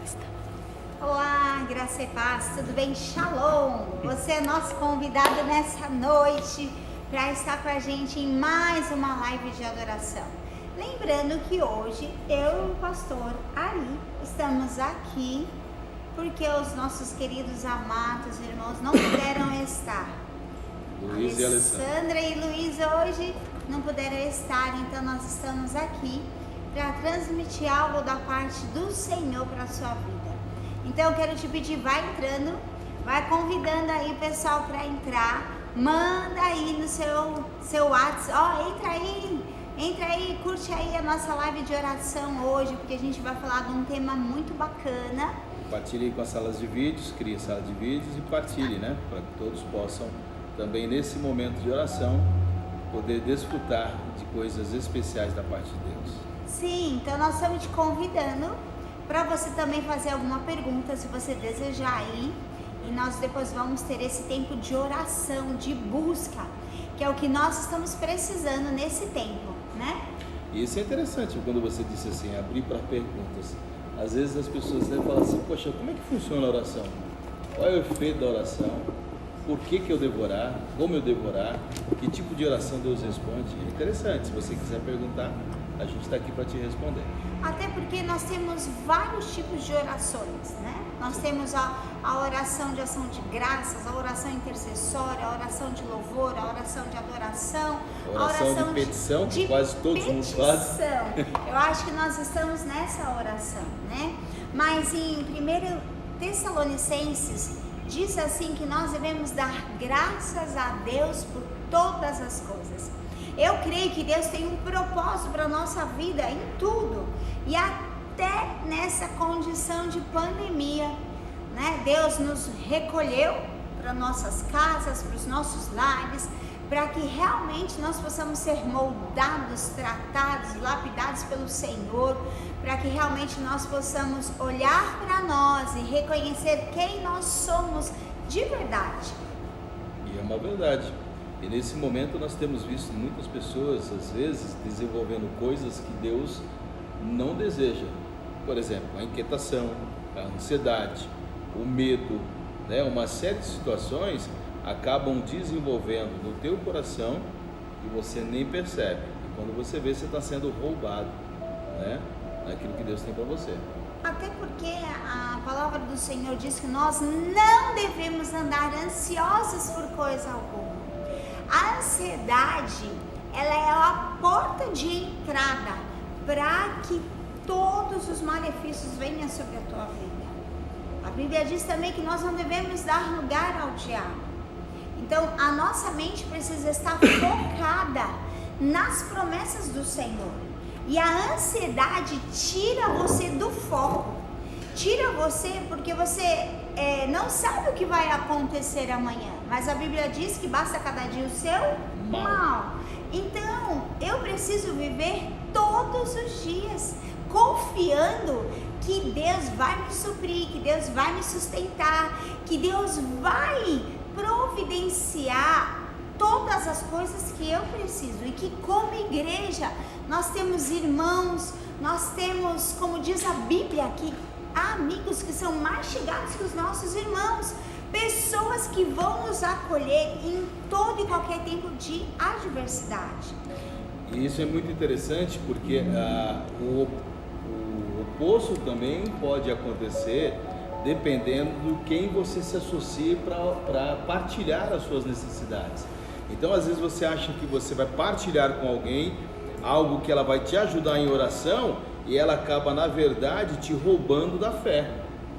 entrevista. Olá, graça e paz, tudo bem? Shalom! Você é nosso convidado nessa noite para estar com a gente em mais uma live de adoração. Lembrando que hoje eu e o pastor Ari estamos aqui porque os nossos queridos amados irmãos não puderam estar. Luiz e Alessandra e Luísa hoje não puderam estar, então nós estamos aqui para transmitir algo da parte do Senhor para a sua vida. Então eu quero te pedir, vai entrando, vai convidando aí o pessoal para entrar, manda aí no seu WhatsApp, entra aí, curte aí a nossa live de oração hoje, porque a gente vai falar de um tema muito bacana. Compartilhe com as salas de vídeos, crie sala de vídeos e partilhe, né? Para que todos possam também nesse momento de oração poder desfrutar de coisas especiais da parte de Deus. Sim, então nós estamos te convidando para você também fazer alguma pergunta, se você desejar aí, e nós depois vamos ter esse tempo de oração, de busca, que é o que nós estamos precisando nesse tempo, né? E isso é interessante quando você disse assim, abrir para perguntas. Às vezes as pessoas falam assim, poxa, como é que funciona a oração? Qual é o efeito da oração? Por que eu devo orar? Como eu devo orar? Que tipo de oração Deus responde? É interessante, se você quiser perguntar, a gente está aqui para te responder. Até porque nós temos vários tipos de orações, né? Nós temos a oração de ação de graças, a oração intercessória, a oração de louvor, a oração de adoração, a oração de petição, que quase todos nos fazem. Eu acho que nós estamos nessa oração, né? Mas em 1 Tessalonicenses diz assim que nós devemos dar graças a Deus por todas as coisas. Eu creio que Deus tem um propósito para a nossa vida em tudo. E até nessa condição de pandemia, né? Deus nos recolheu para nossas casas, para os nossos lares, para que realmente nós possamos ser moldados, tratados, lapidados pelo Senhor, para que realmente nós possamos olhar para nós e reconhecer quem nós somos de verdade. E é uma verdade. E nesse momento nós temos visto muitas pessoas, às vezes, desenvolvendo coisas que Deus não deseja. Por exemplo, a inquietação, a ansiedade, o medo, né? Uma série de situações acabam desenvolvendo no teu coração e você nem percebe. E quando você vê, você está sendo roubado, né? Naquilo que Deus tem para você. Até porque a palavra do Senhor diz que nós não devemos andar ansiosos por coisa alguma. A ansiedade, ela é a porta de entrada para que todos os malefícios venham sobre a tua vida. A Bíblia diz também que nós não devemos dar lugar ao diabo. Então, a nossa mente precisa estar focada nas promessas do Senhor. E a ansiedade tira você do foco. Tira você porque você não sabe o que vai acontecer amanhã. Mas a Bíblia diz que basta cada dia o seu mal. Então, eu preciso viver todos os dias confiando que Deus vai me suprir, que Deus vai me sustentar, que Deus vai providenciar todas as coisas que eu preciso. E que como igreja, nós temos irmãos, nós temos, como diz a Bíblia aqui, amigos que são mais chegados que os nossos irmãos, pessoas que vão nos acolher em todo e qualquer tempo de adversidade. E isso é muito interessante porque o oposto também pode acontecer dependendo de quem você se associa para partilhar as suas necessidades. Então às vezes você acha que você vai partilhar com alguém algo que ela vai te ajudar em oração e ela acaba na verdade te roubando da fé.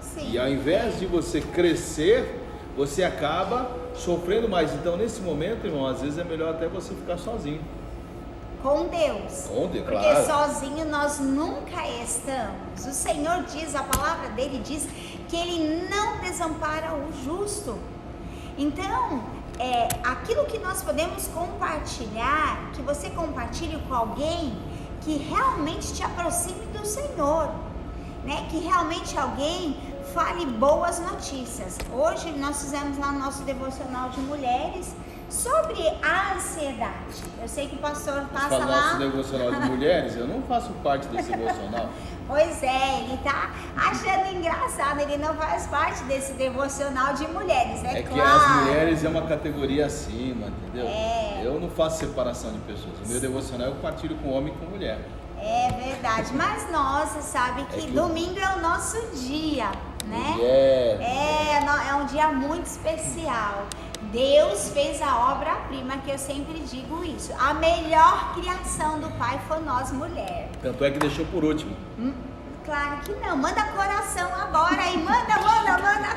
Sim. E ao invés de você crescer, você acaba sofrendo mais. Então nesse momento, irmão, às vezes é melhor até você ficar sozinho. Com Deus. Com Deus, porque claro. Sozinho nós nunca estamos. O Senhor diz, a palavra dele diz que ele não desampara o justo. Então, aquilo que nós podemos compartilhar, que você compartilhe com alguém que realmente te aproxime do Senhor, né? Que realmente alguém fale boas notícias. Hoje nós fizemos lá no nosso devocional de mulheres, Sobre a ansiedade, eu sei que o pastor passa Mas lá. nosso devocional de mulheres, eu não faço parte desse devocional. Pois é, ele tá achando engraçado, ele não faz parte desse devocional de mulheres, É claro. que as mulheres é uma categoria acima, entendeu? É. Eu não faço separação de pessoas. O meu devocional eu partilho com homem e com mulher. É verdade, mas nossa, sabe que domingo é o nosso dia, né? Mulher. É um dia muito especial. Deus fez a obra-prima, que eu sempre digo isso. A melhor criação do Pai foi nós, mulher. Tanto é que deixou por último. Claro que não. Manda coração agora aí. Manda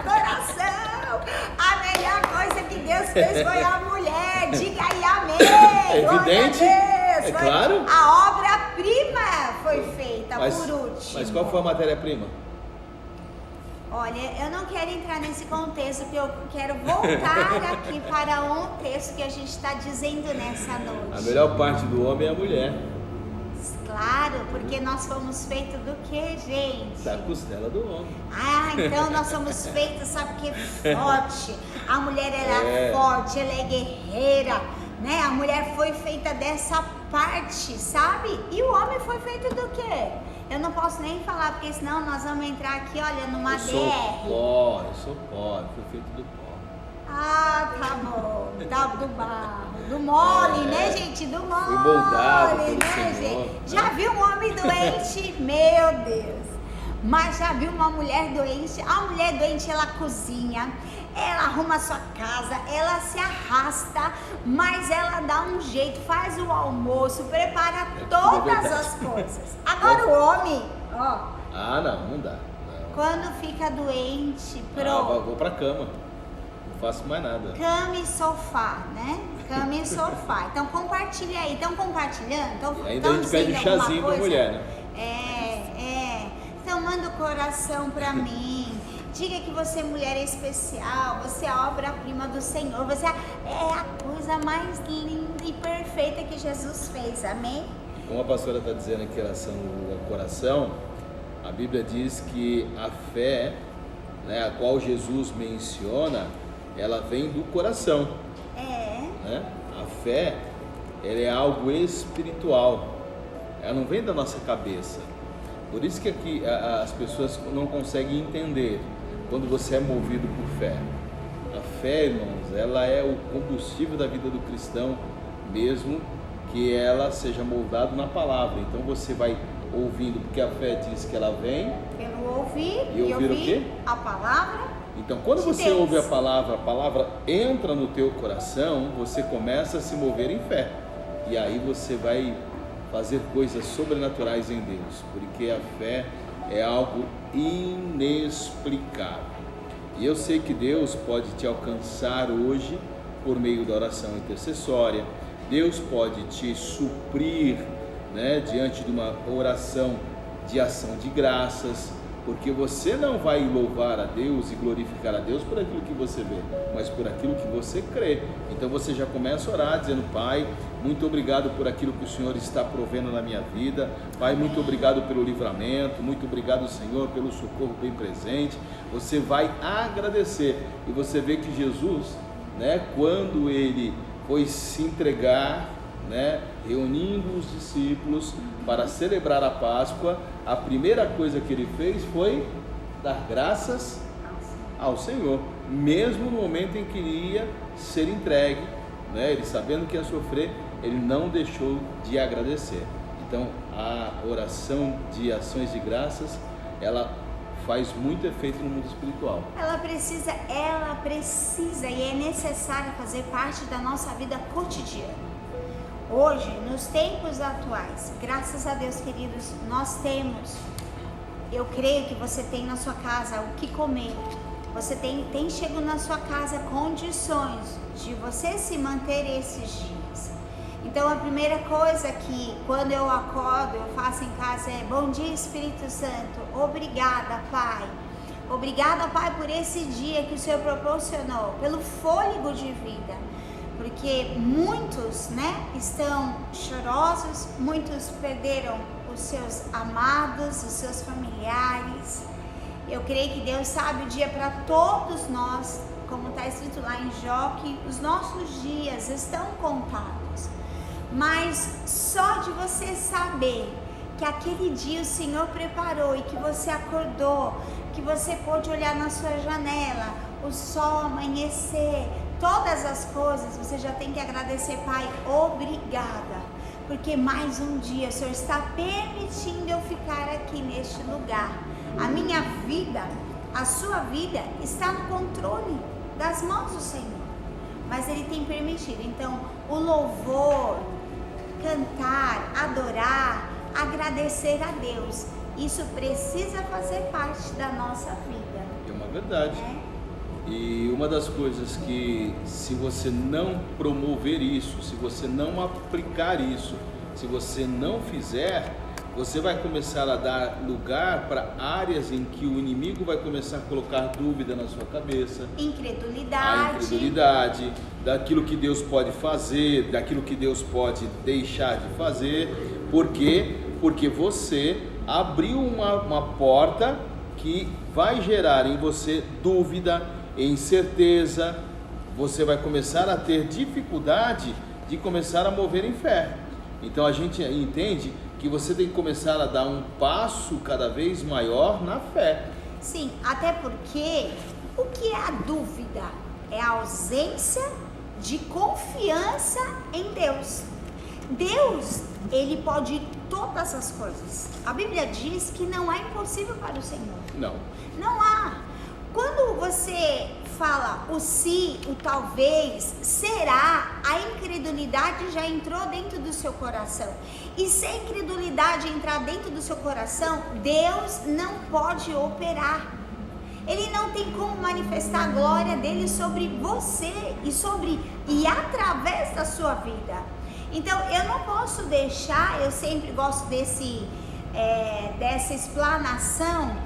coração. A melhor coisa que Deus fez foi a mulher. Diga aí amém. É evidente. Deus. Claro. A obra-prima foi feita por último. Mas qual foi a matéria-prima? Olha, eu não quero entrar nesse contexto, porque eu quero voltar aqui para um texto que a gente está dizendo nessa noite. A melhor parte do homem é a mulher. Claro, porque nós fomos feitos do que, gente? Da costela do homem. Ah, então nós somos feitos, sabe o que? Forte. A mulher, ela é forte, ela é guerreira, né? A mulher foi feita dessa parte, sabe? E o homem foi feito do quê? Eu não posso nem falar, porque senão nós vamos entrar aqui, olha, numa DR. Eu sou pó, fui feito do pó. Ah, tá bom. Do barro, do mole, né, gente? Do mole, Fui moldado pelo né, Senhor, gente? né? Já viu um homem doente? Meu Deus. Mas já viu uma mulher doente? A mulher doente, ela cozinha, ela arruma a sua casa, ela se arrasta, mas ela dá um jeito, faz o almoço, prepara todas as coisas. Agora o homem, ó. Ah, não dá. Não. Quando fica doente, pronto. Vou pra cama. Não faço mais nada. Cama e sofá, né? Cama e sofá. Então compartilha aí. Estão compartilhando? E ainda a gente pede um chazinho pra mulher, né? Então manda o coração pra mim. Diga que você, mulher, é especial. Você é a obra-prima do Senhor. Você é a coisa mais linda e perfeita que Jesus fez. Amém? Como a pastora está dizendo aqui em relação ao coração, a Bíblia diz que a fé, né, a qual Jesus menciona, ela vem do coração. Né? A fé, ela é algo espiritual, ela não vem da nossa cabeça. Por isso que aqui as pessoas não conseguem entender quando você é movido por fé. A fé, irmãos, ela é o combustível da vida do cristão, mesmo que ela seja moldada na palavra. Então você vai ouvindo, porque a fé diz que ela vem pelo ouvir e ouvir o quê? A palavra. Então, quando você ouve a palavra entra no teu coração, você começa a se mover em fé. E aí você vai fazer coisas sobrenaturais em Deus, porque a fé é algo inexplicável. E eu sei que Deus pode te alcançar hoje por meio da oração intercessória. Deus pode te suprir, né, diante de uma oração de ação de graças, porque você não vai louvar a Deus e glorificar a Deus por aquilo que você vê, mas por aquilo que você crê. Então você já começa a orar dizendo: Pai, muito obrigado por aquilo que o Senhor está provendo na minha vida. Pai, muito obrigado pelo livramento, muito obrigado, Senhor, pelo socorro bem presente. Você vai agradecer, e você vê que Jesus, né, quando ele foi se entregar, né, reunindo os discípulos para celebrar a Páscoa, a primeira coisa que ele fez foi dar graças ao Senhor, mesmo no momento em que ia ser entregue, né, ele sabendo que ia sofrer, ele não deixou de agradecer. Então a oração de ações de graças, ela faz muito efeito no mundo espiritual. Ela precisa e é necessária fazer parte da nossa vida cotidiana. Hoje, nos tempos atuais, graças a Deus, queridos, nós temos, eu creio que você tem na sua casa o que comer, você tem chego na sua casa condições de você se manter esses dias. Então a primeira coisa que quando eu acordo, eu faço em casa é: bom dia, Espírito Santo, obrigada, Pai. Obrigada, Pai, por esse dia que o Senhor proporcionou, pelo fôlego de vida. Porque muitos, né, estão chorosos, muitos perderam os seus amados, os seus familiares. Eu creio que Deus sabe o dia para todos nós como está escrito lá em Jó, que os nossos dias estão contados. Mas só de você saber que aquele dia o Senhor preparou e que você acordou, que você pôde olhar na sua janela, o sol amanhecer, todas as coisas, você já tem que agradecer, Pai, obrigada, porque mais um dia o Senhor está permitindo eu ficar aqui neste lugar. A minha vida, a sua vida está no controle das mãos do Senhor, mas Ele tem permitido. Então, o louvor, cantar, adorar, agradecer a Deus, isso precisa fazer parte da nossa vida. É uma verdade. E uma das coisas que, se você não promover isso, se você não aplicar isso, se você não fizer, você vai começar a dar lugar para áreas em que o inimigo vai começar a colocar dúvida na sua cabeça. Incredulidade. A incredulidade daquilo que Deus pode fazer, daquilo que Deus pode deixar de fazer. Por quê? Porque você abriu uma porta que vai gerar em você dúvida, incerteza. Você vai começar a ter dificuldade de começar a mover em fé. Então a gente entende que você tem que começar a dar um passo cada vez maior na fé. Sim, até porque o que é a dúvida? É a ausência de confiança em Deus. Deus, Ele pode todas as coisas. A Bíblia diz que não há impossível para o Senhor. Não. Não há. Quando você fala o se, o talvez, será, a incredulidade já entrou dentro do seu coração. E se a incredulidade entrar dentro do seu coração, Deus não pode operar. Ele não tem como manifestar a glória dele sobre você e através da sua vida. Então eu não posso deixar, eu sempre gosto dessa explanação.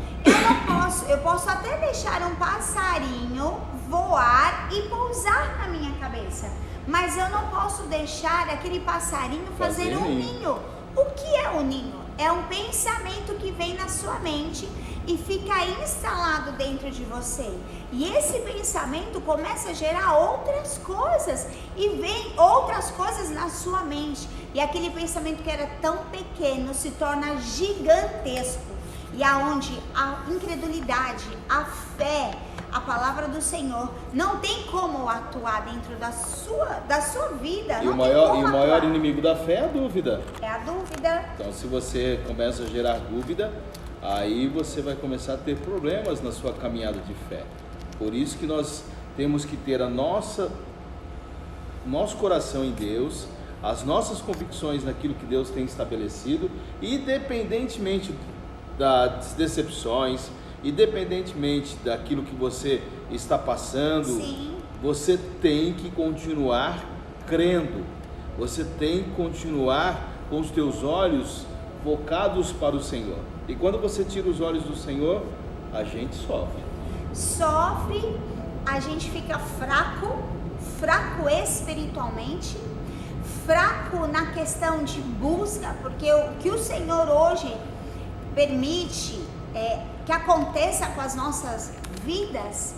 Eu posso até deixar um passarinho voar e pousar na minha cabeça, mas eu não posso deixar aquele passarinho fazer um ninho. O que é o ninho? É um pensamento que vem na sua mente e fica instalado dentro de você. E esse pensamento começa a gerar outras coisas e vem outras coisas na sua mente. E aquele pensamento que era tão pequeno se torna gigantesco. E aonde a incredulidade, a fé, a palavra do Senhor não tem como atuar dentro da sua vida. E o maior inimigo da fé é a dúvida. É a dúvida. Então, se você começa a gerar dúvida, aí você vai começar a ter problemas na sua caminhada de fé. Por isso que nós temos que ter nosso coração em Deus, as nossas convicções naquilo que Deus tem estabelecido, independentemente das decepções, independentemente daquilo que você está passando. Sim. Você tem que continuar crendo, você tem que continuar com os teus olhos focados para o Senhor. E quando você tira os olhos do Senhor, a gente sofre, a gente fica fraco espiritualmente, fraco na questão de busca, porque o que o Senhor hoje permite que aconteça com as nossas vidas,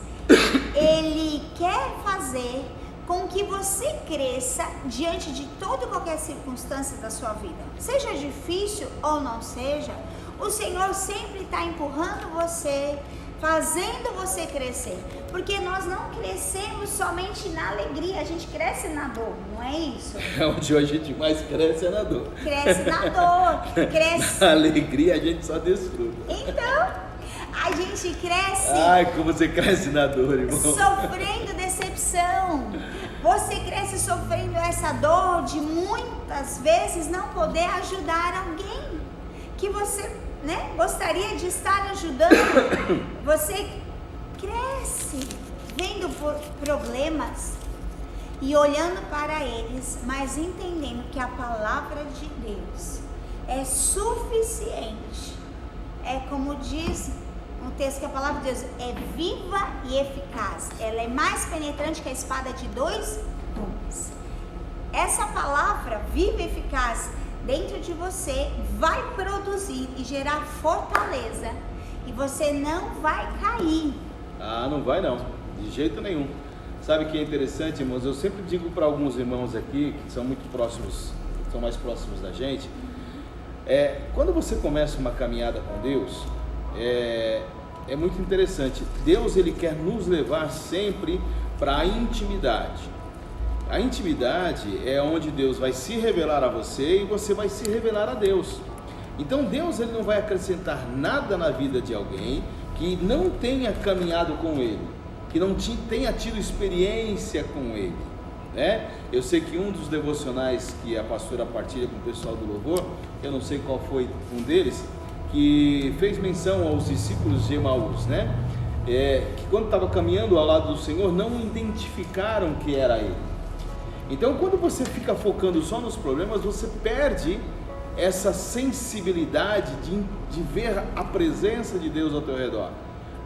Ele quer fazer com que você cresça diante de toda e qualquer circunstância da sua vida. Seja difícil ou não seja, o Senhor sempre está empurrando você, fazendo você crescer. Porque nós não crescemos somente na alegria, a gente cresce na dor, não é isso? Onde a gente mais cresce é na dor. Cresce na dor, cresce. Na alegria a gente só desfruta. Então, a gente cresce. Ai, como você cresce na dor, irmão. Sofrendo decepção. Você cresce sofrendo essa dor de muitas vezes não poder ajudar alguém que você, gostaria de estar ajudando. Você cresce vendo problemas e olhando para eles, mas entendendo que a palavra de Deus é suficiente. É como diz um texto que a palavra de Deus é viva e eficaz. Ela é mais penetrante que a espada de 2 gumes. Essa palavra viva e eficaz dentro de você vai produzir e gerar fortaleza. E você não vai cair. Ah, não vai não. de jeito nenhum. Sabe o que é interessante, irmãos? Eu sempre digo para alguns irmãos aqui, que são muito próximos, são mais próximos da gente, quando você começa uma caminhada com Deus, é muito interessante. Deus, Ele quer nos levar sempre para a intimidade. A intimidade é onde Deus vai se revelar a você e você vai se revelar a Deus. Então Deus, Ele não vai acrescentar nada na vida de alguém que não tenha caminhado com Ele, que não tenha tido experiência com Ele, né? Eu sei que um dos devocionais que a pastora partilha com o pessoal do louvor, eu não sei qual foi um deles, que fez menção aos discípulos de Emaús, né? Que quando estava caminhando ao lado do Senhor, não identificaram que era Ele. Então, quando você fica focando só nos problemas, você perde essa sensibilidade de ver a presença de Deus ao teu redor.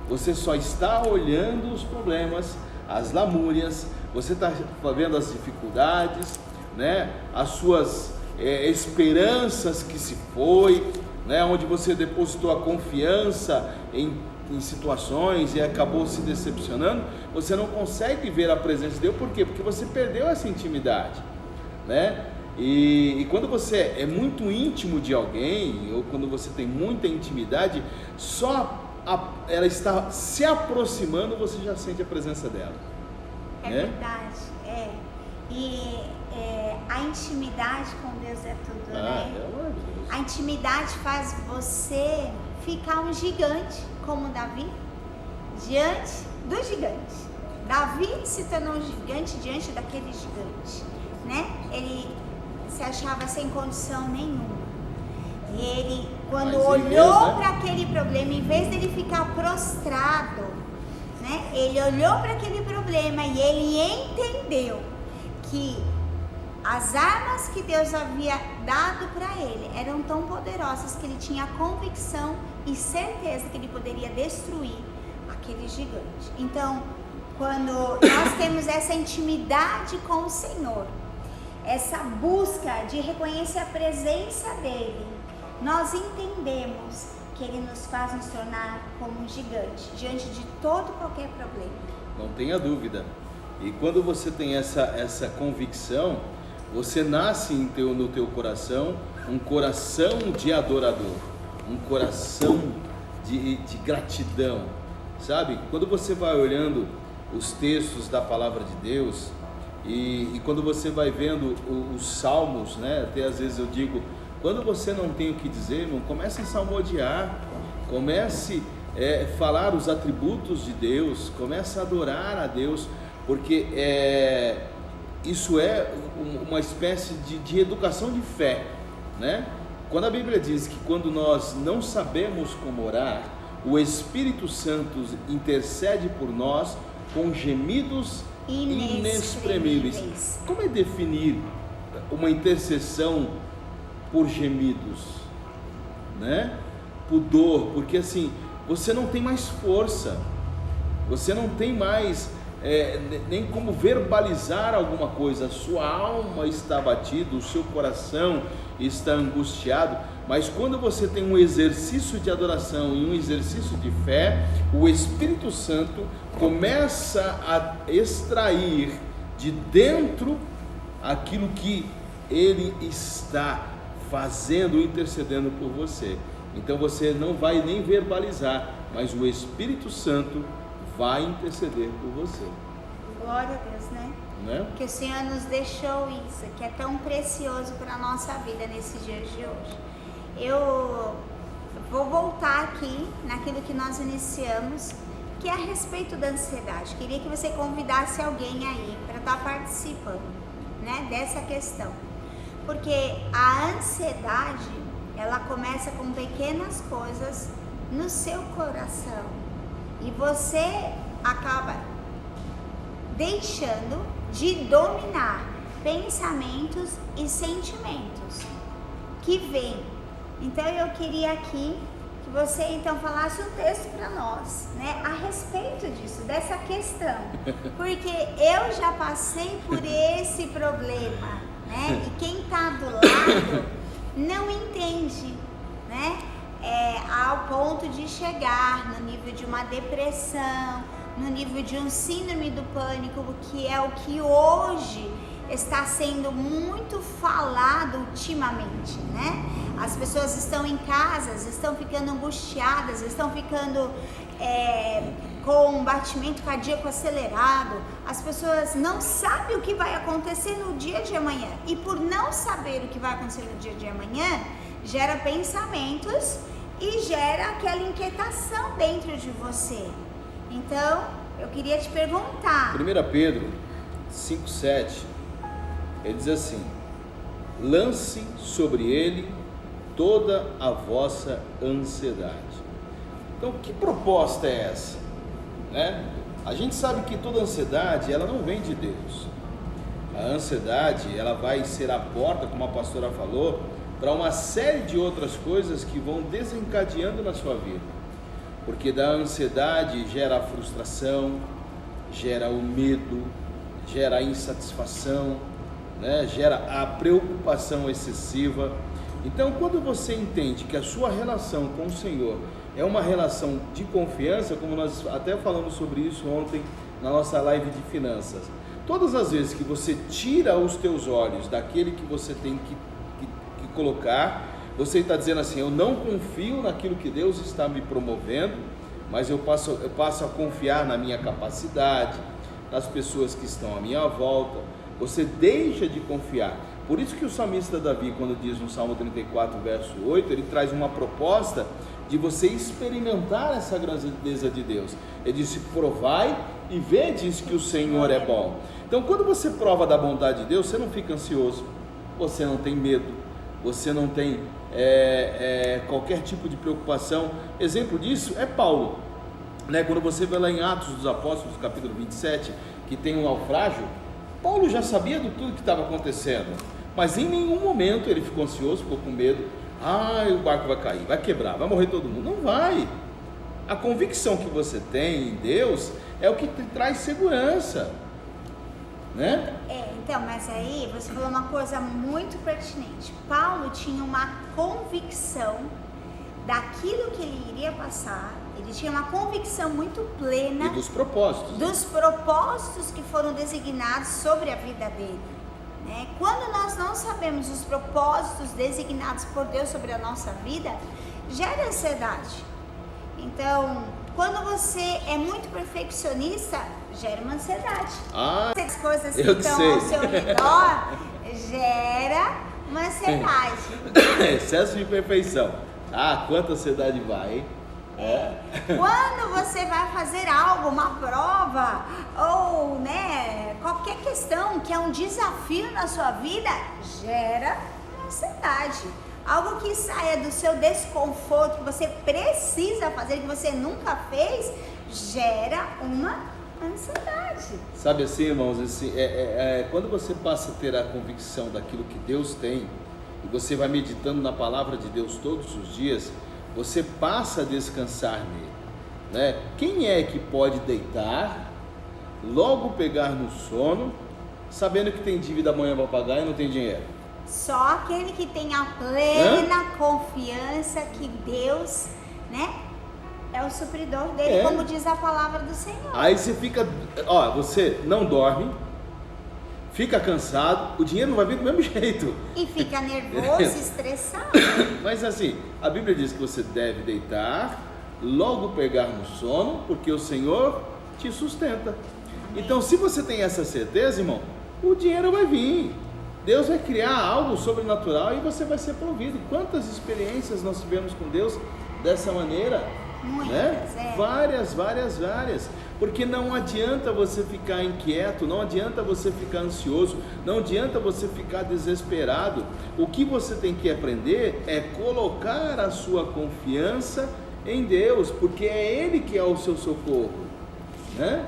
Você só está olhando os problemas, as lamúrias, você está vendo as dificuldades, né? As suas esperanças que se foi, né? Onde você depositou a confiança em situações e acabou se decepcionando. Você não consegue ver a presença de Deus. Por quê? Porque você perdeu essa intimidade, né? E quando você é muito íntimo de alguém, ou quando você tem muita intimidade, ela está se aproximando, você já sente a presença dela. É, né? Verdade, E a intimidade com Deus é tudo, né? A intimidade faz você ficar um gigante, como Davi, diante do gigante. Davi se tornou um gigante diante daquele gigante, né? Ele se achava sem condição nenhuma. E ele, quando olhou para aquele problema, em vez dele ficar prostrado, né? Ele olhou para aquele problema e ele entendeu que as armas que Deus havia dado para ele eram tão poderosas que ele tinha convicção e certeza que ele poderia destruir aquele gigante. Então, quando nós temos essa intimidade com o Senhor, essa busca de reconhecer a presença dele, nós entendemos que ele nos faz nos tornar como um gigante diante de todo qualquer problema. Não tenha dúvida. E quando você tem essa convicção, você nasce no teu coração um coração de adorador, um coração de gratidão, sabe? Quando você vai olhando os textos da palavra de Deus e quando você vai vendo os salmos, né? Até às vezes eu digo, quando você não tem o que dizer, irmão, comece a salmodiar, comece a falar os atributos de Deus, comece a adorar a Deus, porque isso é uma espécie de educação de fé, né? Quando a Bíblia diz que quando nós não sabemos como orar, o Espírito Santo intercede por nós com gemidos inexprimíveis. Como é definir uma intercessão por gemidos, né? Por dor, porque assim, você não tem mais força, você não tem mais nem como verbalizar alguma coisa, a sua alma está abatida, o seu coração está angustiado, mas quando você tem um exercício de adoração e um exercício de fé, o Espírito Santo começa a extrair de dentro aquilo que Ele está fazendo, intercedendo por você. Então você não vai nem verbalizar, mas o Espírito Santo vai interceder por você. Glória a Deus, né? Que o Senhor nos deixou isso, que é tão precioso para a nossa vida nesses dias de hoje. Eu vou voltar aqui naquilo que nós iniciamos, que é a respeito da ansiedade. Queria que você convidasse alguém aí para estar participando, né, dessa questão. Porque a ansiedade, ela começa com pequenas coisas no seu coração. E você acaba deixando de dominar pensamentos e sentimentos que vêm. Então eu queria aqui que você então falasse um texto para nós, né, a respeito disso, dessa questão. Porque eu já passei por esse problema, né? E quem está do lado não entende, né? ao ponto de chegar no nível de uma depressão, no nível de um síndrome do pânico, que é o que hoje está sendo muito falado ultimamente, né? As pessoas estão em casas, estão ficando angustiadas, estão ficando com um batimento cardíaco acelerado. As pessoas não sabem o que vai acontecer no dia de amanhã, e por não saber o que vai acontecer no dia de amanhã, gera pensamentos e gera aquela inquietação dentro de você. Então, eu queria te perguntar. 1 Pedro 5,7, ele diz assim: lance sobre ele toda a vossa ansiedade. Então, que proposta é essa? Né? A gente sabe que toda ansiedade, ela não vem de Deus. A ansiedade, ela vai ser a porta, como a pastora falou, para uma série de outras coisas que vão desencadeando na sua vida. Porque da ansiedade gera a frustração, gera o medo, gera a insatisfação, né? Gera a preocupação excessiva. Então, quando você entende que a sua relação com o Senhor é uma relação de confiança, como nós até falamos sobre isso ontem na nossa live de finanças, todas as vezes que você tira os teus olhos daquele que você tem que colocar, você está dizendo assim: eu não confio naquilo que Deus está me promovendo, mas eu passo a confiar na minha capacidade, nas pessoas que estão à minha volta. Você deixa de confiar. Por isso que o salmista Davi, quando diz no Salmo 34, verso 8, ele traz uma proposta de você experimentar essa grandeza de Deus. Ele disse: provai e vedes que o Senhor é bom. Então, quando você prova da bondade de Deus, você não fica ansioso, você não tem medo, você não tem qualquer tipo de preocupação. Exemplo disso é Paulo, né? Quando você vê lá em Atos dos Apóstolos, capítulo 27, que tem um naufrágio, Paulo já sabia de tudo que estava acontecendo, mas em nenhum momento ele ficou ansioso, ficou com medo. O barco vai cair, vai quebrar, vai morrer todo mundo. Não vai. A convicção que você tem em Deus é o que te traz segurança, né? Então, mas aí você falou uma coisa muito pertinente. Paulo tinha uma convicção daquilo que ele iria passar. Ele tinha uma convicção muito plena. E dos propósitos. Dos propósitos que foram designados sobre a vida dele. Né? Quando nós não sabemos os propósitos designados por Deus sobre a nossa vida, gera ansiedade. Então, quando você é muito perfeccionista, gera uma ansiedade. As coisas que estão ao seu redor gera uma ansiedade. Excesso de perfeição. Quanta ansiedade vai, hein? Quando você vai fazer algo, uma prova, ou qualquer questão que é um desafio na sua vida, gera uma ansiedade. Algo que saia do seu desconforto, que você precisa fazer, que você nunca fez, gera uma ansiedade. Sabe assim, irmãos, quando você passa a ter a convicção daquilo que Deus tem, e você vai meditando na palavra de Deus todos os dias, você passa a descansar nele, né? Quem é que pode deitar, logo pegar no sono, sabendo que tem dívida amanhã para pagar e não tem dinheiro? Só aquele que tem a plena confiança que Deus, é o supridor dele, como diz a palavra do Senhor. Aí você fica, você não dorme, fica cansado, o dinheiro não vai vir do mesmo jeito. E fica nervoso, estressado. Mas assim, a Bíblia diz que você deve deitar, logo pegar no sono, porque o Senhor te sustenta. Amém. Então, se você tem essa certeza, irmão, o dinheiro vai vir. Deus vai criar algo sobrenatural e você vai ser provido. Quantas experiências nós tivemos com Deus dessa maneira? Muitas, Várias. Porque não adianta você ficar inquieto, não adianta você ficar ansioso, não adianta você ficar desesperado. O que você tem que aprender é colocar a sua confiança em Deus, porque é Ele que é o seu socorro, né?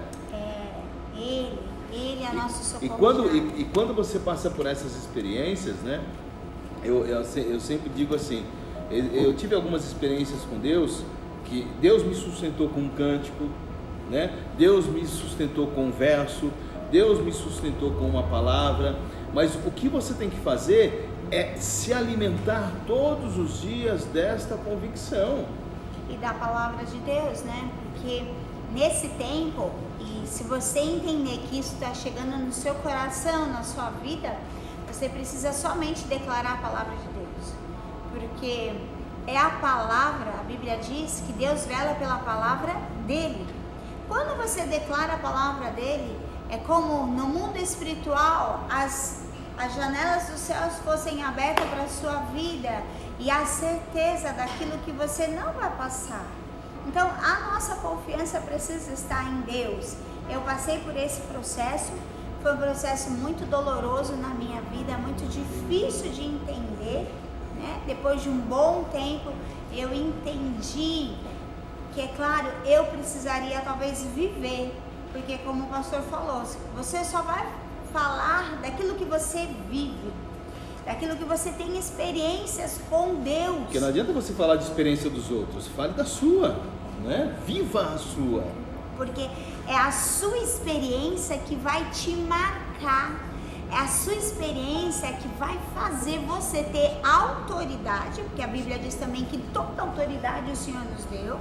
Ele é nosso socorro. E quando você passa por essas experiências, né? Eu sempre digo assim, eu tive algumas experiências com Deus, que Deus me sustentou com um cântico, né? Deus me sustentou com um verso, Deus me sustentou com uma palavra, mas o que você tem que fazer é se alimentar todos os dias desta convicção. E da palavra de Deus, né? Porque nesse tempo, e se você entender que isso está chegando no seu coração, na sua vida, você precisa somente declarar a palavra de Deus. Porque é a palavra, a Bíblia diz que Deus vela pela palavra dele. Quando você declara a palavra dele, é como no mundo espiritual as janelas dos céus fossem abertas para a sua vida e a certeza daquilo que você não vai passar. Então a nossa confiança precisa estar em Deus. Eu passei por esse processo, foi um processo muito doloroso na minha vida, muito difícil de entender, né? Depois de um bom tempo eu entendi que, é claro, eu precisaria talvez viver, porque como o pastor falou, você só vai falar daquilo que você vive, daquilo que você tem experiências com Deus. Porque não adianta você falar de experiência dos outros, fale da sua, né? Viva a sua. Porque é a sua experiência que vai te marcar, é a sua experiência que vai fazer você ter autoridade, porque a Bíblia diz também que toda autoridade o Senhor nos deu.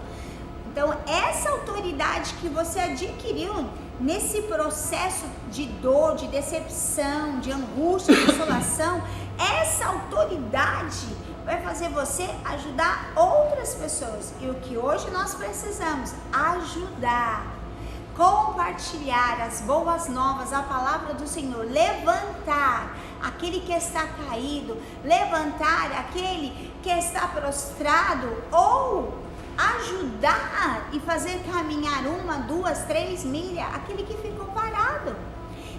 Então, essa autoridade que você adquiriu nesse processo de dor, de decepção, de angústia, de desolação, essa autoridade vai fazer você ajudar outras pessoas. E o que hoje nós precisamos, ajudar, compartilhar as boas novas, a palavra do Senhor, levantar aquele que está caído, levantar aquele que está prostrado, ou ajudar e fazer caminhar 1, 2, 3 milhas aquele que ficou parado.